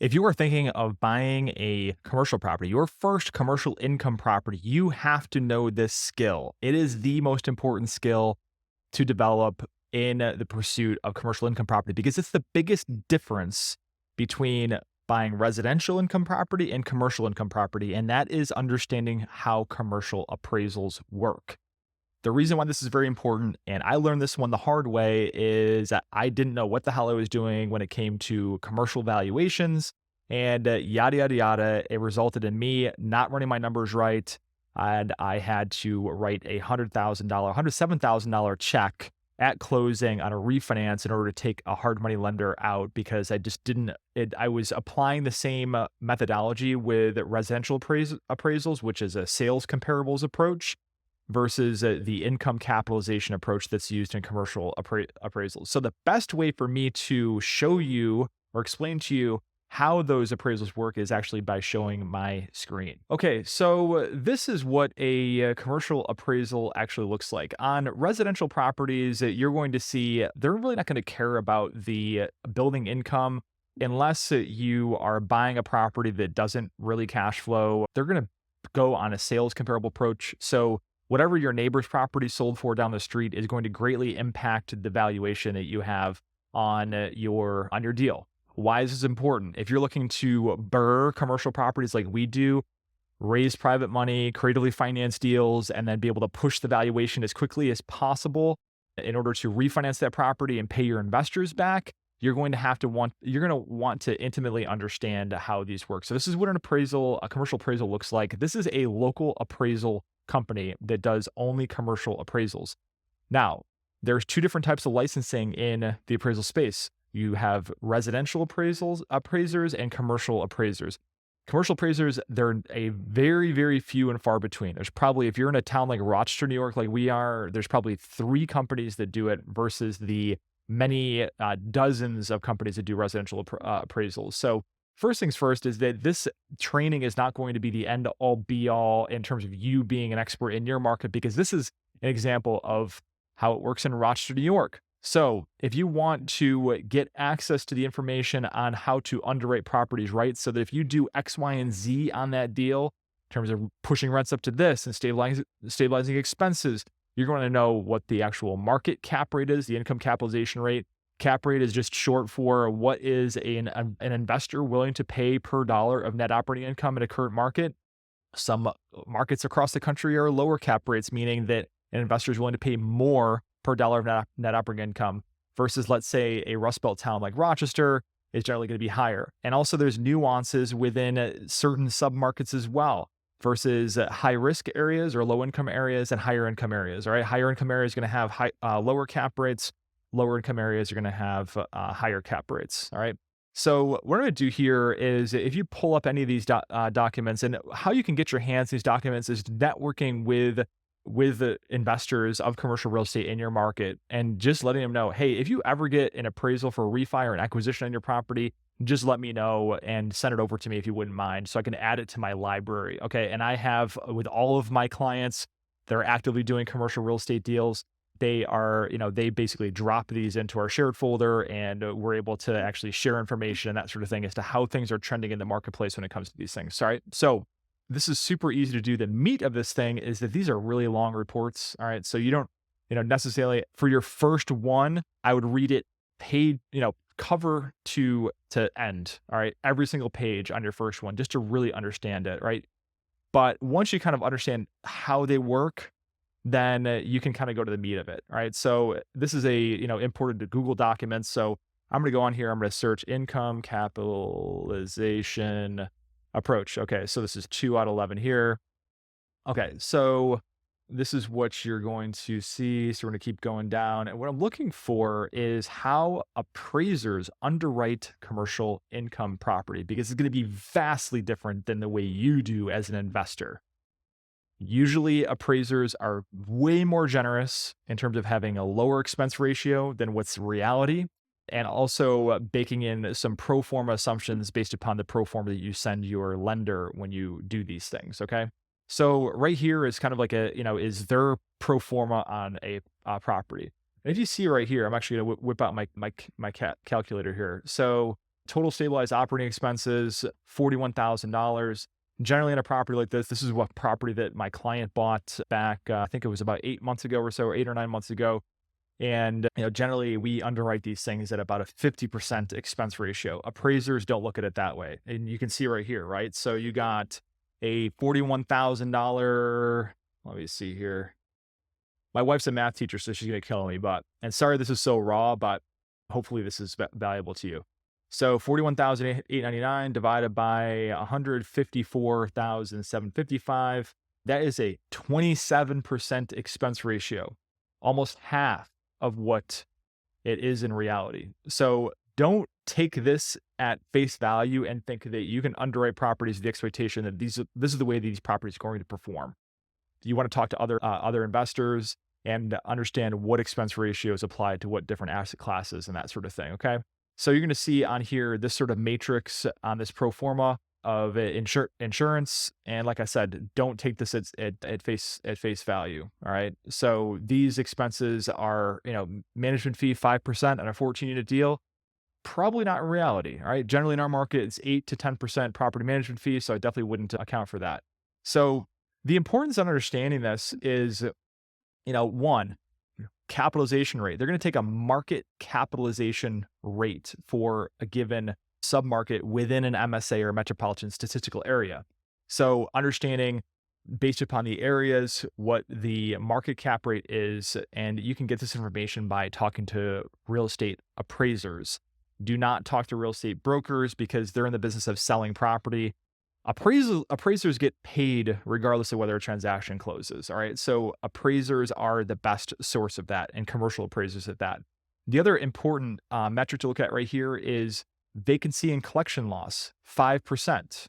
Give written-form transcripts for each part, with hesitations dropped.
If you are thinking of buying a commercial property, your first commercial income property, you have to know this skill. It is the most important skill to develop in the pursuit of commercial income property because it's the biggest difference between buying residential income property and commercial income property, and that is understanding how commercial appraisals work. The reason why this is very important, and I learned this one the hard way, is that I didn't know what the hell I was doing when it came to commercial valuations and yada, yada, yada. It resulted in me not running my numbers right. And I had to write a $107,000 check at closing on a refinance in order to take a hard money lender out because I just didn't. I was applying the same methodology with residential appraisals, which is a sales comparables approach versus the income capitalization approach that's used in commercial appraisals. So the best way for me to show you or explain to you how those appraisals work is actually by showing my screen. Okay, so this is what a commercial appraisal actually looks like. On residential properties, you're going to see they're really not going to care about the building income unless you are buying a property that doesn't really cash flow. They're going to go on a sales comparable approach. So whatever your neighbor's property sold for down the street is going to greatly impact the valuation that you have on your deal. Why is this important? If you're looking to burr commercial properties like we do, raise private money, creatively finance deals, and then be able to push the valuation as quickly as possible in order to refinance that property and pay your investors back, you're going to want to intimately understand how these work. So this is what a commercial appraisal looks like. This is a local appraisal company that does only commercial appraisals. Now, there's two different types of licensing in the appraisal space. You have residential appraisers and commercial appraisers. Commercial appraisers, they're a very, very few and far between. There's probably, if you're in a town like Rochester, New York, like we are, there's probably 3 companies that do it versus the many dozens of companies that do residential appraisals. So first things first is that this training is not going to be the end all be all in terms of you being an expert in your market, because this is an example of how it works in Rochester, New York. So if you want to get access to the information on how to underwrite properties, right? So that if you do X, Y, and Z on that deal, in terms of pushing rents up to this and stabilizing expenses, you're going to know what the actual market cap rate is, the income capitalization rate. Cap rate is just short for what is an investor willing to pay per dollar of net operating income in a current market. Some markets across the country are lower cap rates, meaning that an investor is willing to pay more per dollar of net operating income versus, let's say, a Rust Belt town like Rochester is generally going to be higher. And also there's nuances within certain submarkets as well versus high risk areas or low income areas and higher income areas. All right. Higher income areas are going to have lower cap rates. Lower income areas are going to have higher cap rates. All right. So what I'm going to do here is if you pull up any of these documents, and how you can get your hands on these documents is networking with the investors of commercial real estate in your market and just letting them know, hey, if you ever get an appraisal for a refi or an acquisition on your property, just let me know and send it over to me if you wouldn't mind so I can add it to my library. Okay. And I have with all of my clients that are actively doing commercial real estate deals, they are, they basically drop these into our shared folder and we're able to actually share information and that sort of thing as to how things are trending in the marketplace when it comes to these things. All right. So this is super easy to do. The meat of this thing is that these are really long reports. All right. So you don't, necessarily for your first one, I would read it cover to end. All right. Every single page on your first one, just to really understand it. Right. But once you kind of understand how they work, then you can kind of go to the meat of it. All right. So this is imported to Google Documents. So I'm going to go on here. I'm going to search income capitalization approach. Okay. So this is 2 out of 11 here. Okay. So this is what you're going to see. So we're going to keep going down. And what I'm looking for is how appraisers underwrite commercial income property, because it's going to be vastly different than the way you do as an investor. Usually appraisers are way more generous in terms of having a lower expense ratio than what's reality, and also baking in some pro forma assumptions based upon the pro forma that you send your lender when you do these things. Okay. So right here is kind of like is their pro forma on a property. And if you see right here, I'm actually going to whip out my calculator here. So total stabilized operating expenses, $41,000. Generally in a property like this is what property that my client bought back, I think it was about 8 months ago or so, or 8 or 9 months ago. And generally we underwrite these things at about a 50% expense ratio. Appraisers don't look at it that way. And you can see right here, right? So you got a $41,000, let me see here. My wife's a math teacher, so she's going to kill me, and sorry this is so raw, but hopefully this is valuable to you. So 41,899 divided by 154,755, that is a 27% expense ratio, almost half of what it is in reality. So don't take this at face value and think that you can underwrite properties with the expectation that this is the way these properties are going to perform. You want to talk to other investors and understand what expense ratios apply to what different asset classes and that sort of thing. Okay. So you're going to see on here this sort of matrix on this pro forma of insurance. And like I said, don't take this at face value. All right. So these expenses are, management fee 5% on a 14-unit deal. Probably not in reality. All right. Generally in our market, it's 8 to 10% property management fee. So I definitely wouldn't account for that. So the importance of understanding this is, one, capitalization rate. They're going to take a market capitalization rate for a given submarket within an MSA or metropolitan statistical area. So understanding based upon the areas what the market cap rate is, and you can get this information by talking to real estate appraisers. Do not talk to real estate brokers because they're in the business of selling property. Appraisers get paid regardless of whether a transaction closes. All right. So appraisers are the best source of that, and commercial appraisers at that. The other important metric to look at right here is vacancy and collection loss, 5%.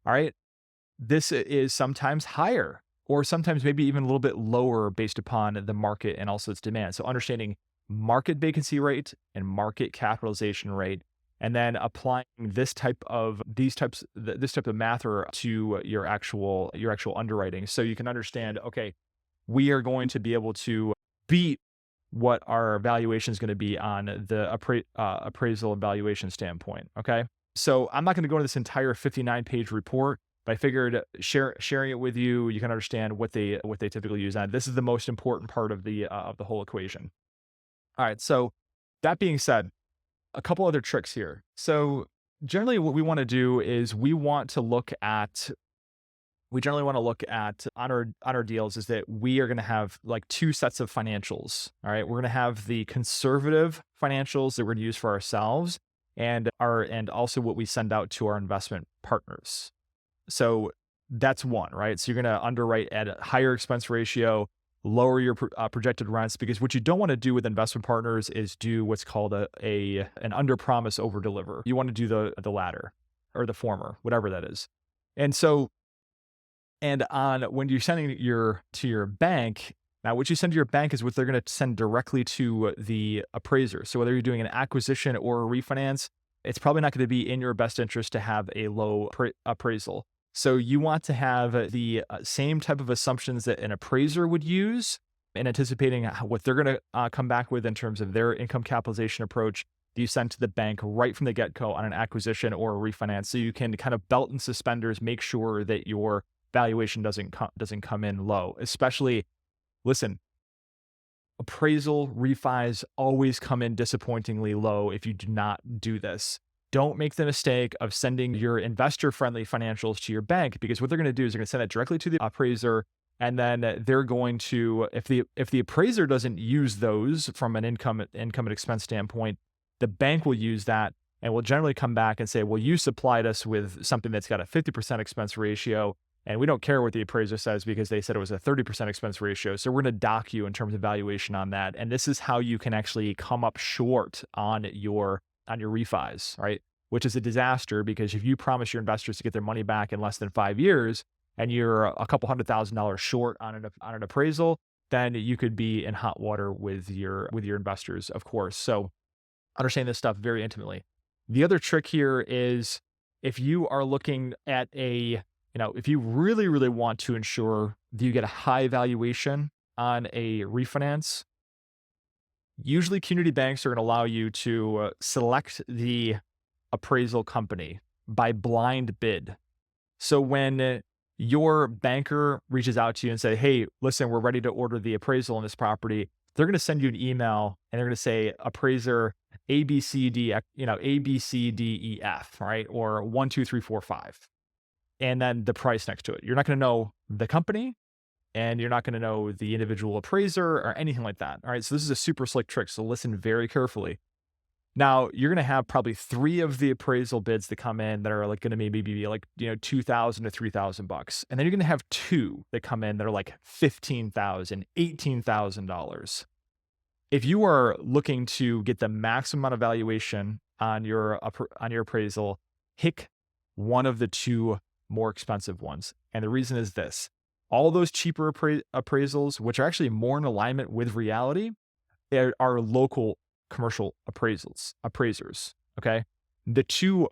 All right. This is sometimes higher or sometimes maybe even a little bit lower based upon the market and also its demand. So understanding market vacancy rate and market capitalization rate, and then applying this type of math to your actual underwriting, so you can understand, okay, we are going to be able to beat what our valuation is going to be on the appraisal and valuation standpoint. Okay, so I'm not going to go into this entire 59-page report, but I figured sharing it with you, you can understand what they typically use on. This is the most important part of the whole equation. All right, so that being said, a couple other tricks here. So generally what we want to do is we generally want to look at on our deals is that we are going to have like two sets of financials. All right. We're going to have the conservative financials that we're going to use for ourselves and also what we send out to our investment partners. So that's one, right? So you're going to underwrite at a higher expense ratio, lower your projected rents, because what you don't want to do with investment partners is do what's called an under promise over deliver. You want to do the latter or the former, whatever that is. And so, when you're sending to your bank, now what you send to your bank is what they're going to send directly to the appraiser. So whether you're doing an acquisition or a refinance, it's probably not going to be in your best interest to have a low appraisal. So you want to have the same type of assumptions that an appraiser would use in anticipating what they're going to come back with in terms of their income capitalization approach that you send to the bank right from the get-go on an acquisition or a refinance. So you can kind of belt and suspenders, make sure that your valuation doesn't come in low. Especially, listen, appraisal refis always come in disappointingly low if you do not do this. Don't make the mistake of sending your investor-friendly financials to your bank, because what they're going to do is they're going to send it directly to the appraiser, and then they're going to, if the appraiser doesn't use those from an income and expense standpoint, the bank will use that and will generally come back and say, well, you supplied us with something that's got a 50% expense ratio, and we don't care what the appraiser says because they said it was a 30% expense ratio. So we're going to dock you in terms of valuation on that. And this is how you can actually come up short on your refis, right? Which is a disaster, because if you promise your investors to get their money back in less than 5 years and you're a couple $100,000 short on an appraisal, then you could be in hot water with your investors, of course. So understand this stuff very intimately. The other trick here is if you are looking at if you really, really want to ensure that you get a high valuation on a refinance, usually community banks are going to allow you to select the appraisal company by blind bid. So when your banker reaches out to you and say, "Hey, listen, we're ready to order the appraisal on this property," they're going to send you an email and they're going to say appraiser ABCD, ABCDEF, right? Or 1, 2, 3, 4, 5. And then the price next to it. You're not going to know the company and you're not going to know the individual appraiser or anything like that. All right. So this is a super slick trick. So listen very carefully. Now, you're going to have probably 3 of the appraisal bids that come in that are like going to maybe be like, $2,000 to $3,000. And then you're going to have 2 that come in that are like $15,000, $18,000. If you are looking to get the maximum amount of valuation on your appraisal, pick one of the 2 more expensive ones. And the reason is this: all those cheaper appraisals, which are actually more in alignment with reality, are local commercial appraisers. Okay. The 2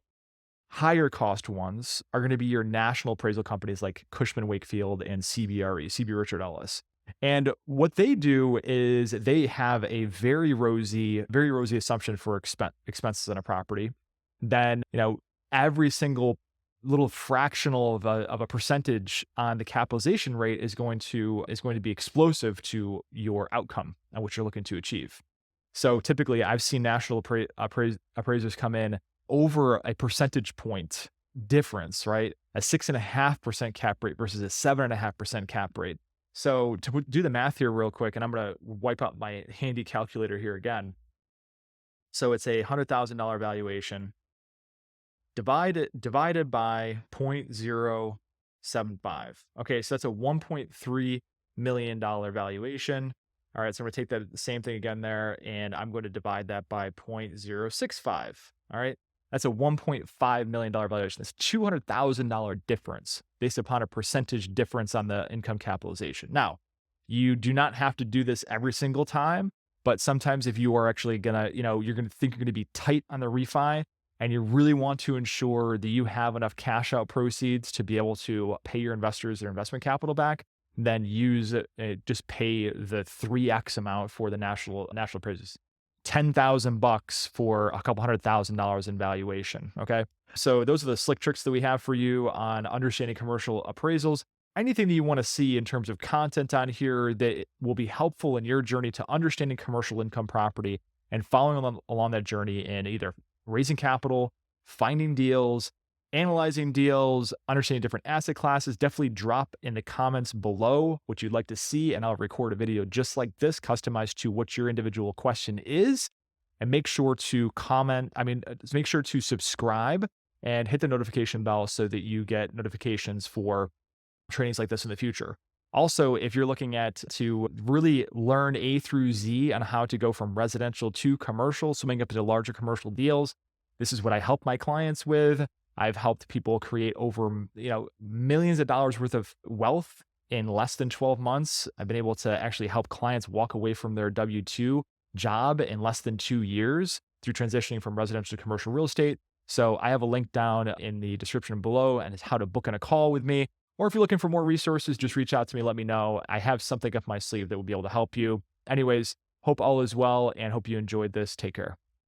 higher cost ones are going to be your national appraisal companies like Cushman Wakefield and CBRE, CB Richard Ellis. And what they do is they have a very rosy assumption for expenses on a property. Then, every single little fractional of a percentage on the capitalization rate is going to be explosive to your outcome and what you're looking to achieve. So typically, I've seen national appraisers come in over a percentage point difference, right? A 6.5% cap rate versus a 7.5% cap rate. So to do the math here real quick, and I'm going to wipe out my handy calculator here again. So it's a $100,000 valuation divided by 0.075. Okay, so that's a $1.3 million valuation. All right, so I'm going to take that same thing again there, and I'm going to divide that by 0.065. All right, that's a $1.5 million valuation. That's $200,000 difference based upon a percentage difference on the income capitalization. Now, you do not have to do this every single time, but sometimes if you are actually going to, you're going to think you're going to be tight on the refi and you really want to ensure that you have enough cash out proceeds to be able to pay your investors their investment capital back, then just pay the 3x amount for the national appraisers. $10,000 for a couple $100,000 in valuation. Okay. So those are the slick tricks that we have for you on understanding commercial appraisals. Anything that you want to see in terms of content on here that will be helpful in your journey to understanding commercial income property and following along that journey in either raising capital, finding deals, analyzing deals, understanding different asset classes, definitely drop in the comments below what you'd like to see, and I'll record a video just like this, customized to what your individual question is. And make sure to make sure to subscribe and hit the notification bell so that you get notifications for trainings like this in the future. Also, if you're looking to really learn A through Z on how to go from residential to commercial, swimming up into larger commercial deals, this is what I help my clients with. I've helped people create over, millions of dollars worth of wealth in less than 12 months. I've been able to actually help clients walk away from their W-2 job in less than 2 years through transitioning from residential to commercial real estate. So I have a link down in the description below and it's how to book in a call with me. Or if you're looking for more resources, just reach out to me, let me know. I have something up my sleeve that will be able to help you. Anyways, hope all is well and hope you enjoyed this. Take care.